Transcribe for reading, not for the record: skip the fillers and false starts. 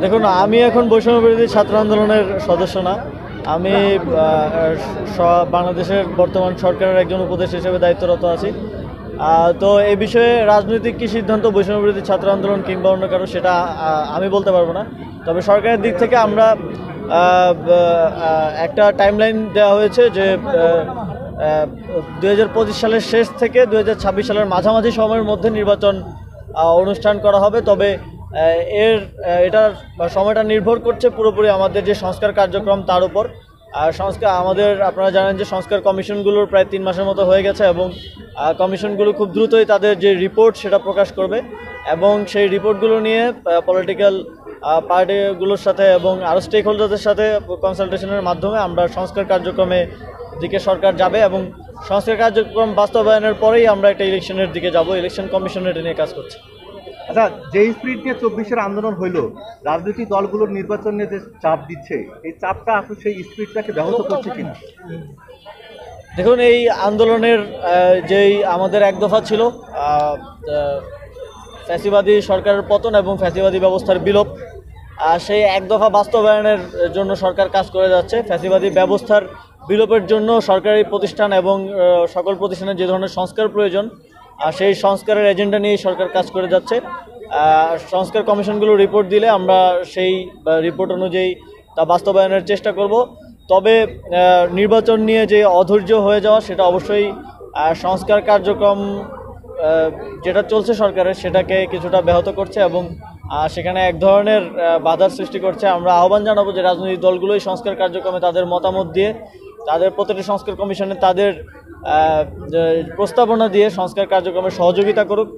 দেখুন, আমি এখন বৈষম্য বিরোধী ছাত্র আন্দোলনের সদস্য না। আমি বাংলাদেশের বর্তমান সরকারের একজন উপদেষ্টা হিসেবে দায়িত্বরত আছি। তো এই বিষয়ে রাজনৈতিক কী সিদ্ধান্ত বৈষম্য বিরোধী ছাত্র আন্দোলন কিংবা অন্য কারো, সেটা আমি বলতে পারবো না। তবে সরকারের দিক থেকে আমরা একটা টাইমলাইন দেওয়া হয়েছে যে 2025 সালের শেষ থেকে 2026 সালের মাঝামাঝি সময়ের মধ্যে নির্বাচন অনুষ্ঠান করা হবে। তবে এটার সময়টা নির্ভর করছে পুরোপুরি আমাদের যে সংস্কার কার্যক্রম তার উপর। আর আপনারা জানেন যে সংস্কার কমিশনগুলোর প্রায় 3 মাসের মতো হয়ে গেছে এবং কমিশনগুলো খুব দ্রুতই তাদের যে রিপোর্ট সেটা প্রকাশ করবে এবং সেই রিপোর্টগুলো নিয়ে পলিটিক্যাল পার্টিগুলোর সাথে এবং আরও স্টেক হোল্ডারদের সাথে কনসালটেশনের মাধ্যমে আমরা সংস্কার কার্যক্রমে দিকে সরকার যাবে এবং সংস্কার কার্যক্রম বাস্তবায়নের পরেই আমরা একটা ইলেকশনের দিকে যাব। ইলেকশন কমিশন এটা নিয়ে কাজ করছে। আচ্ছা, যে স্পিরিট নিয়ে 24-এর আন্দোলন হইল, রাজনৈতিক দলগুলোর নির্বাচন নিয়ে যে চাপ দিচ্ছে, এই চাপটা আসলে সেই স্পিরিটটাকে ব্যাহত করছে কিনা? দেখুন, এই আন্দোলনের যেই আমাদের এক দফা ছিল ফ্যাসিবাদী সরকারের পতন এবং ফ্যাসিবাদী ব্যবস্থার বিলোপ, সেই এক দফা বাস্তবায়নের জন্য সরকার কাজ করে যাচ্ছে। ফ্যাসিবাদী ব্যবস্থার বিলোপের জন্য সরকারি প্রতিষ্ঠান এবং সকল প্রতিষ্ঠানের যে ধরনের সংস্কার প্রয়োজন, সেই সংস্কারের এজেন্ডা নিয়ে সরকার কাজ করে যাচ্ছে। সংস্কার কমিশনগুলো রিপোর্ট দিলে আমরা সেই রিপোর্ট অনুযায়ী তা বাস্তবায়নের চেষ্টা করব। তবে নির্বাচন নিয়ে যে অধৈর্য হয়ে যাওয়া, সেটা অবশ্যই সংস্কার কার্যক্রম যেটা চলছে সরকারের, সেটাকে কিছুটা ব্যাহত করছে এবং সেখানে এক ধরনের বাধার সৃষ্টি করছে। আমরা আহ্বান জানাবো যে রাজনৈতিক দলগুলোই সংস্কার কার্যক্রমে তাদের মতামত দিয়ে, তাদের প্রতিটি সংস্কার কমিশনে তাদের প্রস্তাবনা দিয়ে সংস্কার কার্যক্রমে সহযোগিতা করুক।